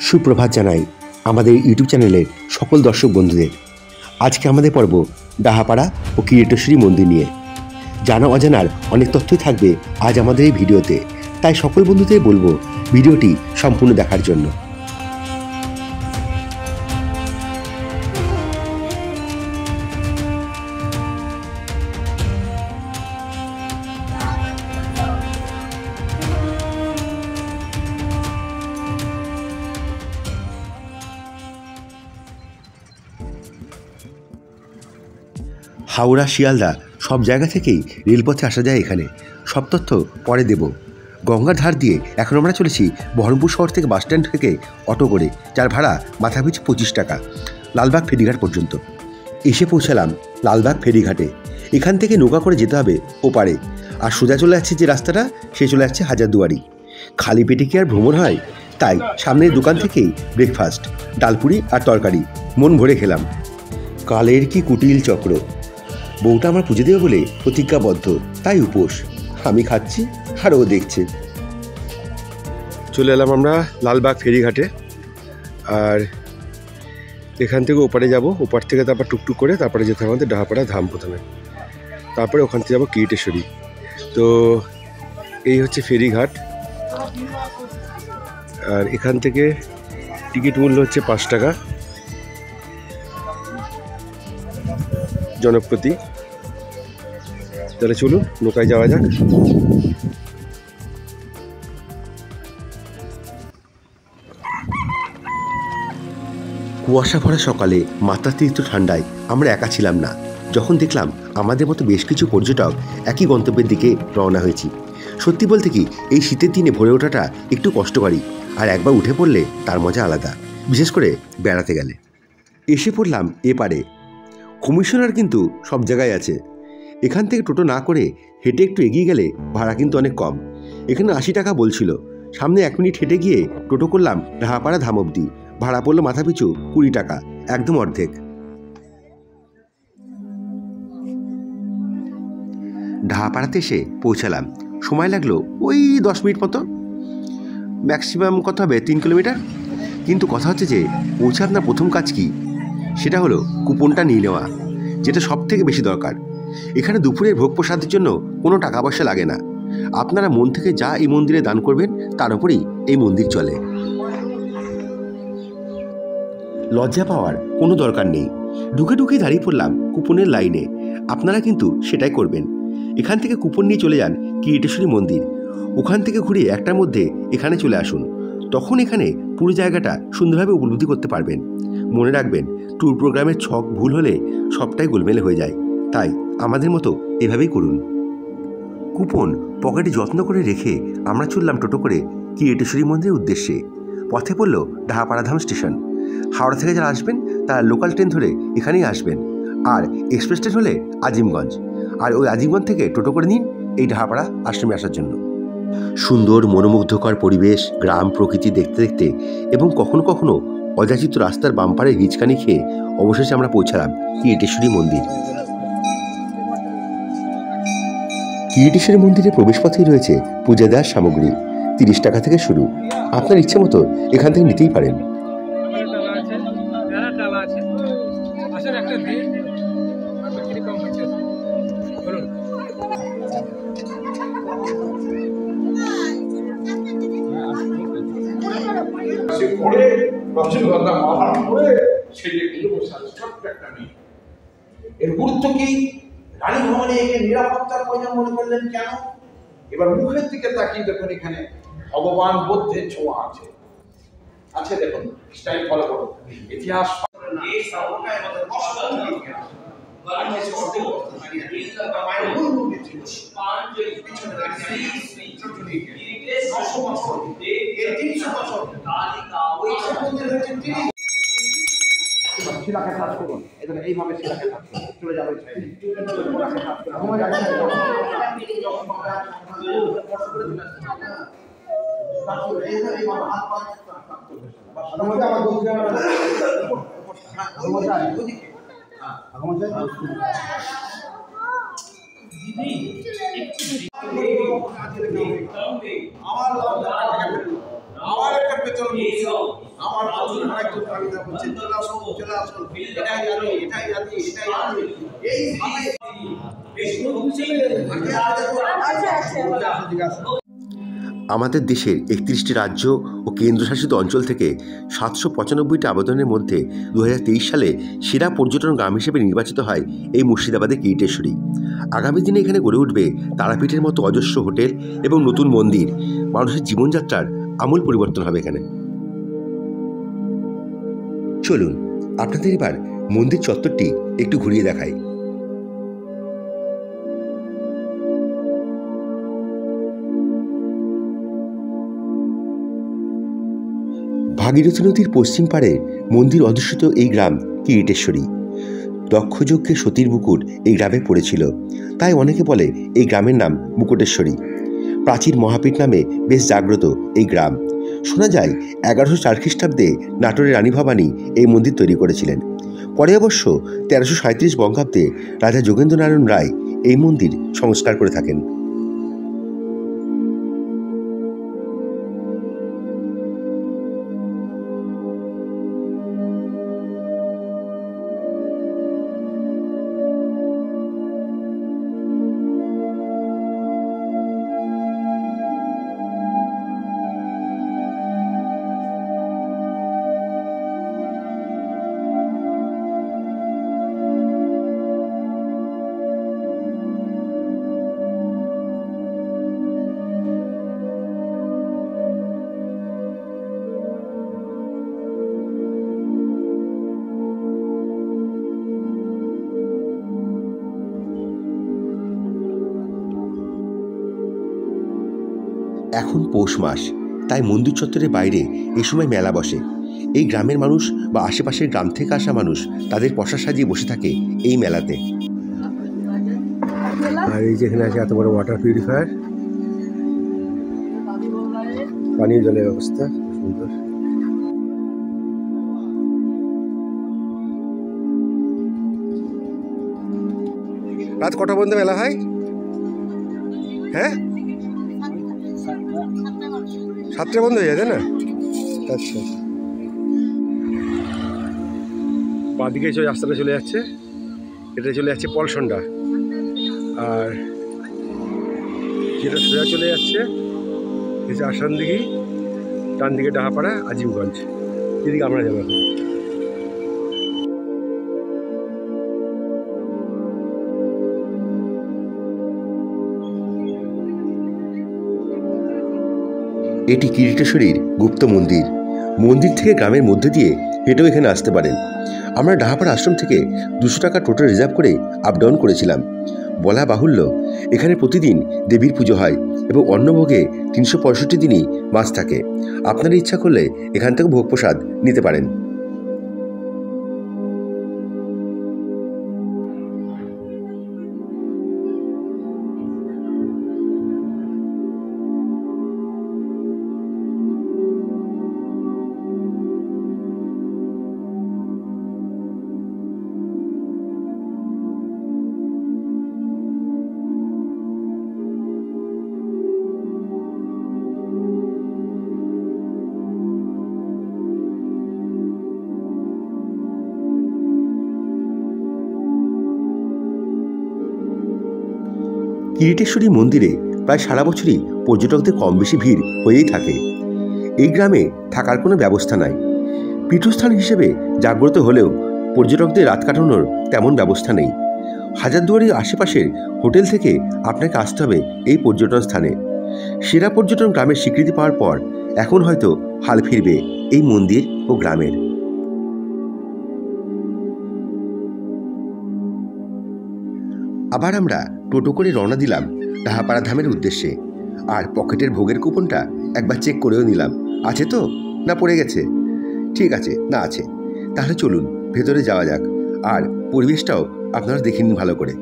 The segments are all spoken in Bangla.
সুপ্রভাত জানাই আমাদের ইউটিউব চ্যানেলের সকল দর্শক বন্ধুদের। আজকে আমাদের পর্ব ডাহাপাড়া ও কিরিটেশ্বরী মন্দির নিয়ে। জানা অজানার অনেক তথ্যই থাকবে আজ আমাদের এই ভিডিওতে, তাই সকল বন্ধুদের বলবো ভিডিওটি সম্পূর্ণ দেখার জন্য। হাওড়া শিয়ালদা সব জায়গা থেকেই রেলপথে আসা যায় এখানে। সব তথ্য পরে দেব। গঙ্গার ধার দিয়ে এখন আমরা চলেছি বহরমপুর শহর থেকে বাসস্ট্যান্ড থেকে অটো করে, যার ভাড়া মাথাপিছু 25 টাকা, লালবাগ ফেরিঘাট পর্যন্ত। এসে পৌঁছালাম লালবাগ ফেরিঘাটে। এখান থেকে নৌকা করে যেতে হবে ওপারে, আর সোজা চলে যাচ্ছে যে রাস্তাটা, সে চলে যাচ্ছে হাজারদুয়ারি। খালি পেটে কি আর ভ্রমণ হয়? তাই সামনের দোকান থেকেই ব্রেকফাস্ট, ডালপুরি আর তরকারি মন ভরে খেলাম। কালের কি কুটিল চক্র! বউটা আমার পুজো দেবে বলে প্রতিজ্ঞাবদ্ধ, তাই উপোস। আমি খাচ্ছি আর ও দেখছে। চলে এলাম আমরা লালবাগ ফেরিঘাটে, আর এখান থেকে ওপারে যাব। ওপার থেকে তারপর টুকটুক করে তারপরে যেতে হবে আমাদের ডাহাপাড়া ধাম প্রথমে, তারপরে ওখান থেকে যাবো কিরিটেশ্বরী। তো এই হচ্ছে ফেরিঘাট, আর এখান থেকে টিকিট মূল্য হচ্ছে 5 টাকা জনপ্রতি। তাহলে চলুন নৌকায় যাওয়া যাক। কুয়াশা ভরা সকালে মাত্রাতিরিক্ত ঠান্ডায় আমরা একা ছিলাম না, যখন দেখলাম আমাদের মতো বেশ কিছু পর্যটক একই গন্তব্যের দিকে রওনা হয়েছি। সত্যি বলতে কি, এই শীতের দিনে ভরে ওঠাটা একটু কষ্টকরই, আর একবার উঠে পড়লে তার মজা আলাদা, বিশেষ করে বেড়াতে গেলে। এসে পড়লাম এপারে। কমিশনার কিন্তু সব জায়গায় আছে। এখান থেকে টোটো না করে হেঁটে একটু এগিয়ে গেলে ভাড়া কিন্তু অনেক কম। এখানে 80 টাকা বলছিল। সামনে 1 মিনিট হেঁটে গিয়ে টোটো করলাম ডাহাপাড়া ধাম অবধি। ভাড়া পড়লো মাথাপিছু 20 টাকা, একদম অর্ধেক। ডাহাপাড়াতে এসে পৌঁছালাম। সময় লাগলো ওই 10 মিনিট মতো, ম্যাক্সিমাম কত হবে 3 কিলোমিটার। কিন্তু কথা হচ্ছে যে পৌঁছে আপনার প্রথম কাজ কি, সেটা হলো কুপনটা নিয়ে নেওয়া, যেটা সব থেকে বেশি দরকার। এখানে দুপুরের ভোগ প্রসাদের জন্য কোনো টাকা পয়সা লাগে না। আপনারা মন থেকে যা এই মন্দিরে দান করবেন তার উপরেই এই মন্দির চলে। লজ্জা পাওয়ার কোনো দরকার নেই। ঢুকে ঢুকেই দাঁড়িয়ে পড়লাম কুপনের লাইনে। আপনারা কিন্তু সেটাই করবেন। এখান থেকে কুপন নিয়ে চলে যান কিরিটেশ্বরী মন্দির। ওখান থেকে ঘুরে 1টার মধ্যে এখানে চলে আসুন। তখন এখানে পুরো জায়গাটা সুন্দরভাবে উপলব্ধি করতে পারবেন। মনে রাখবেন, ট্যুর প্রোগ্রামের ছক ভুল হলে সবটাই গোলমেলে হয়ে যায়, তাই আমাদের মতো এভাবেই করুন। কুপন পকেটে যত্ন করে রেখে আমরা চললাম টোটো করে কিরিটেশ্বরী মন্দিরের উদ্দেশ্যে। পথে পড়ল ডাহাপাড়া ধাম স্টেশন। হাওড়া থেকে যারা আসবেন তারা লোকাল ট্রেন ধরে এখানেই আসবেন, আর এক্সপ্রেস ট্রেন হলে আজিমগঞ্জ, আর ওই আজিমগঞ্জ থেকে টোটো করে নিন এই ডাহাপাড়া আশ্রমে আসার জন্য। সুন্দর মনোমুগ্ধকর পরিবেশ, গ্রাম প্রকৃতি দেখতে দেখতে এবং কখনো কখনো অযাচিত রাস্তার বাম্পারে হিচকানি খেয়ে অবশেষে আমরা পৌঁছালাম কিরিটেশ্বরী মন্দির। কিরিটেশ্বরী মন্দিরের প্রবেশপথেই রয়েছে পূজা দেওয়ার সামগ্রী। 30 টাকা থেকে শুরু। আপনার ইচ্ছে মতো এখান থেকে নিতেই পারেন। এর গুরুত্ব কি? রানী ভবনে একে নিরাপত্তার প্রয়োজন মনে করলেন কেন? এবার মুখের দিকে তাকিয়ে দেখুন, এখানে ভগবান বুদ্ধের ছোঁয়া আছে। আছে দেখুন, স্টাইল ফলো করুন। ইতিহাস শিলাকে কাজ করুন, এখানে এইভাবে শিলাকে কাজ করুন, চলে যাবে আমার একটা বেতন, আমার আমাদের দেশের 31টি রাজ্য ও কেন্দ্রশাসিত অঞ্চল থেকে 795টি আবেদনের মধ্যে 2023 সালে সেরা পর্যটন গ্রাম হিসেবে নির্বাচিত হয় এই মুর্শিদাবাদের কিরিটেশ্বরী। আগামী দিনে এখানে গড়ে উঠবে তারাপীঠের মতো অজস্র হোটেল এবং নতুন মন্দির। মানুষের জীবনযাত্রার আমূল পরিবর্তন হবে এখানে। চলুন আপনাদের এবার মন্দির চত্বরটি একটু ঘুরিয়ে দেখাই। ভাগীরথী নদীর পশ্চিম পাড়ে মন্দির অধিষ্ঠিত এই গ্রাম কিরিটেশ্বরী। দক্ষযজ্ঞে সতীর মুকুট এই গ্রামে পড়েছিল, তাই অনেকে বলে এই গ্রামের নাম মুকুটেশ্বরী। প্রাচীন মহাপীঠ নামে বেশ জাগ্রত এই গ্রাম। শোনা যায় 1104 খ্রিস্টাব্দে নাটোরের রানী ভবানী এই মন্দির তৈরি করেছিলেন। পরে অবশ্য 1337 বঙ্গাব্দে রাজা যোগেন্দ্রনারায়ণ রায় এই মন্দির সংস্কার করে থাকেন। এখন পৌষ মাস, তাই মন্দির চত্বরের বাইরে এই সময় মেলা বসে। এই গ্রামের মানুষ বা আশেপাশের গ্রাম থেকে আসা মানুষ তাদের পশা সাজিয়ে বসে থাকে এই মেলাতে। আর এই যেখানে আছে এত বড় ওয়াটার পিউরিফায়ার, পানীয় জলের ব্যবস্থা সুন্দর। রাত কটা পর্যন্ত মেলা হয়? হ্যাঁ, 7টা বন্ধ হয়ে যায়, তাই না? আচ্ছা, বাঁদিকে রাস্তাটা চলে যাচ্ছে, এটা চলে যাচ্ছে পলসন্ডা, আর যেটা সোজা চলে যাচ্ছে এই যে আসানদিঘি, ডান দিকে ডাহাপাড়া, আজিমগঞ্জ, এদিকে আমরা যাবো। এটি কিরিটেশ্বরীর গুপ্ত মন্দির। মন্দির থেকে গ্রামের মধ্যে দিয়ে হেঁটেও এখানে আসতে পারেন। আমরা ডাহাপাড়া আশ্রম থেকে 200 টাকা টোটো রিজার্ভ করে আপ ডাউন করেছিলাম। বলা বাহুল্য, এখানে প্রতিদিন দেবীর পুজো হয় এবং অন্নভোগে 365 দিনই মাছ থাকে। আপনারা ইচ্ছা করলে এখান থেকে ভোগ প্রসাদ নিতে পারেন। কিরিটেশ্বরী মন্দিরে প্রায় সারা বছরই পর্যটকদের কম বেশি ভিড় হয়েই থাকে। এই গ্রামে থাকার কোনো ব্যবস্থা নাই। পীঠস্থান হিসেবে জাগ্রত হলেও পর্যটকদের রাত কাটানোর তেমন ব্যবস্থা নেই। হাজারদুয়ারির আশেপাশের হোটেল থেকে আপনাকে আসতে হবে এই পর্যটন স্থানে। সেরা পর্যটন গ্রামের স্বীকৃতি পাওয়ার পর এখন হয়তো হাল ফিরবে এই মন্দির ও গ্রামের। আবার আমরা টোটো করে রওনা দিলাম ডাহাপাড়া ধামের উদ্দেশ্যে। আর পকেটের ভোগের কুপনটা একবার চেক করেও নিলাম, আছে তো না পড়ে গেছে। ঠিক আছে, না আছে। তাহলে চলুন ভেতরে যাওয়া যাক, আর পরিবেশটাও আপনারা দেখে নিন ভালো করে।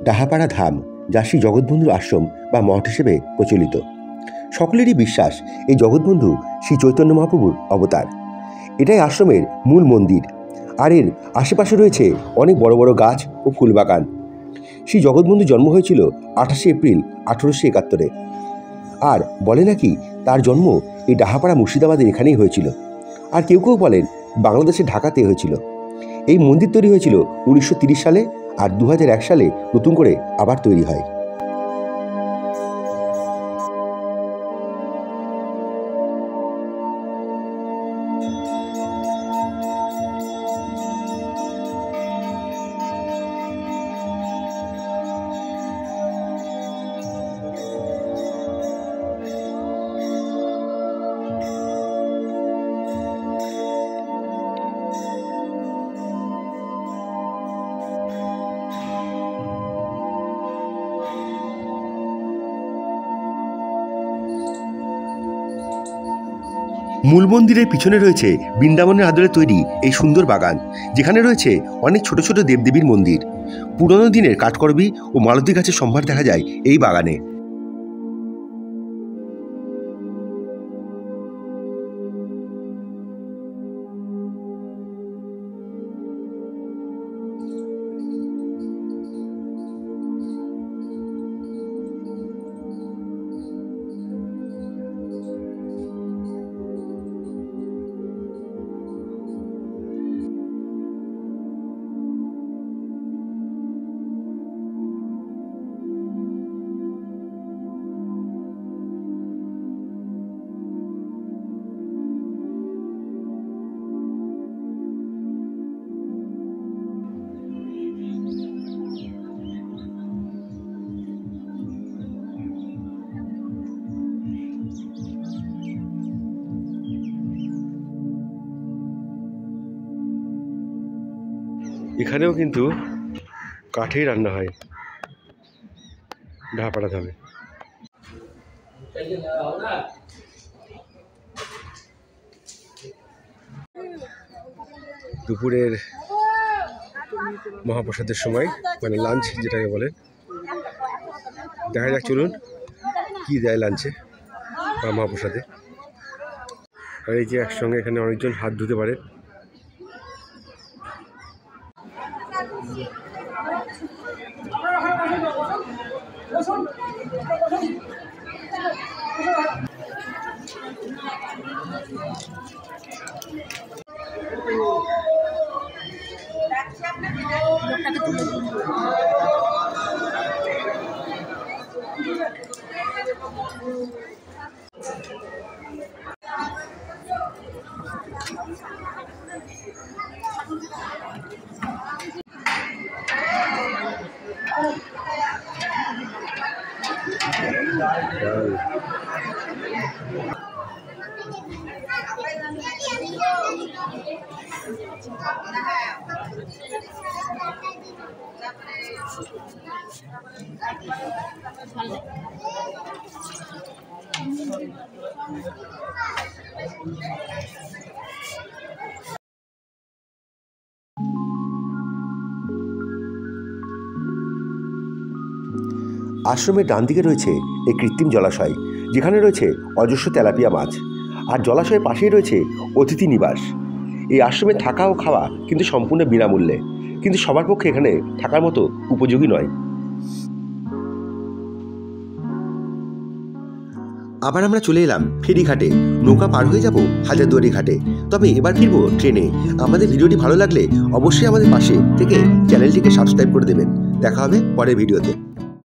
ডাহাপাড়া ধাম যা শ্রী জগৎবন্ধুর আশ্রম বা মঠ হিসেবে প্রচলিত। সকলেরই বিশ্বাস এই জগৎবন্ধু শ্রী চৈতন্য মহাপ্রভুর অবতার। এটাই আশ্রমের মূল মন্দির, আর এর আশেপাশে রয়েছে অনেক বড় বড় গাছ ও ফুলবাগান। শ্রী জগৎবন্ধুর জন্ম হয়েছিল 28 এপ্রিল 1871-এ। আর বলে নাকি তার জন্ম এই ডাহাপাড়া মুর্শিদাবাদের এখানেই হয়েছিল। আর কেউ কেউ বলেন বাংলাদেশের ঢাকাতে হয়েছিল। এই মন্দির তৈরি হয়েছিল 1930 সালে, আর 2001 সালে নতুন করে আবার তৈরি হয়। মূল মন্দিরের পিছনে রয়েছে বৃন্দাবনের আদলে তৈরি এই সুন্দর বাগান, যেখানে রয়েছে অনেক ছোট ছোট দেবদেবীর মন্দির। পুরনো দিনের কাঠকরবী ও মালতী গাছের সম্ভার দেখা যায় এই বাগানে। এখানেও কিন্তু কাঠেই রান্না হয় ঢাপাড়া ধামে। দুপুরের মহাপ্রসাদের সময়, মানে লাঞ্চ যেটাকে বলে, দেখা যাক চলুন কি দেয় লাঞ্চে বা মহাপ্রসাদে। আর এই যে একসঙ্গে এখানে অনেকজন হাত ধুতে পারে। আশ্রমের ডান দিকে রয়েছে এই কৃত্রিম জলাশয়, যেখানে রয়েছে অজস্র তেলাপিয়া মাছ, আর জলাশয়ের পাশেই রয়েছে অতিথি নিবাস। এই আশ্রমে থাকা ও খাওয়া কিন্তু সম্পূর্ণ বিনামূল্যে, কিন্তু সবার পক্ষে এখানে থাকার মতো উপযোগী নয়। আবার আমরা চলে এলাম ফেরিঘাটে। নৌকা পার হয়ে যাব হাজারদুয়ারি ঘাটে, তবে এবার ফিরবো ট্রেনে। আমাদের ভিডিওটি ভালো লাগলে অবশ্যই আমাদের পাশে থেকে চ্যানেলটিকে সাবস্ক্রাইব করে দেবেন। দেখা হবে পরের ভিডিওতে।